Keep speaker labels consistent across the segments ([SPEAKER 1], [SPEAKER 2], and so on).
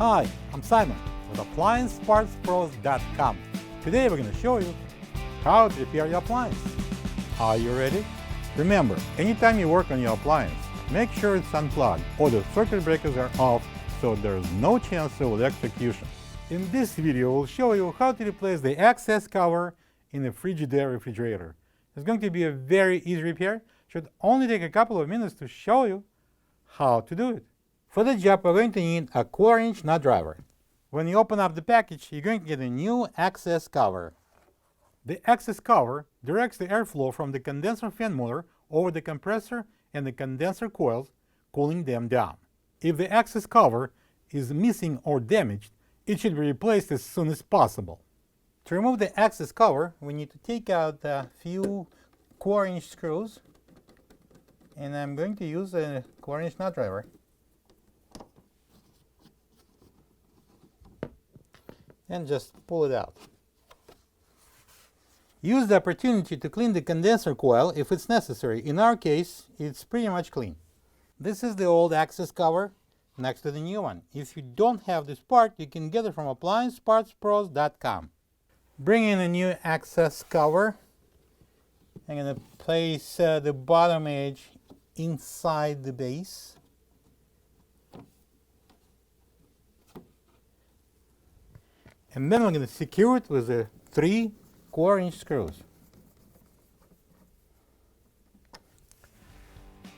[SPEAKER 1] Hi, I'm Simon with AppliancePartsPros.com. Today we're going to show you how to repair your appliance. Are you ready? Remember, anytime you work on your appliance, make sure it's unplugged or the circuit breakers are off so there's no chance of electrocution. In this video, we'll show you how to replace the access cover in a Frigidaire refrigerator. It's going to be a very easy repair. Should only take a couple of minutes to show you how to do it. For the job, we're going to need a 1/4-inch nut driver. When you open up the package, you're going to get a new access cover. The access cover directs the airflow from the condenser fan motor over the compressor and the condenser coils, cooling them down. If the access cover is missing or damaged, it should be replaced as soon as possible. To remove the access cover, we need to take out a few 1/4-inch screws, and I'm going to use a 1/4-inch nut driver. And just pull it out. Use the opportunity to clean the condenser coil if it's necessary. In our case, it's pretty much clean. This is the old access cover next to the new one. If you don't have this part, you can get it from AppliancePartsPros.com. Bring in a new access cover. I'm going to place the bottom edge inside the base. And then we're going to secure it with the 3 1/4-inch screws.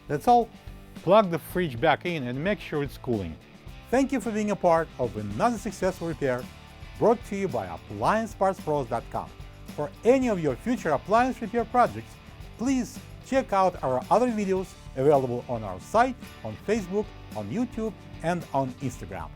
[SPEAKER 1] That's all. Plug the fridge back in and make sure it's cooling. Thank you for being a part of another successful repair brought to you by AppliancePartsPros.com. For any of your future appliance repair projects, please check out our other videos available on our site, on Facebook, on YouTube, and on Instagram.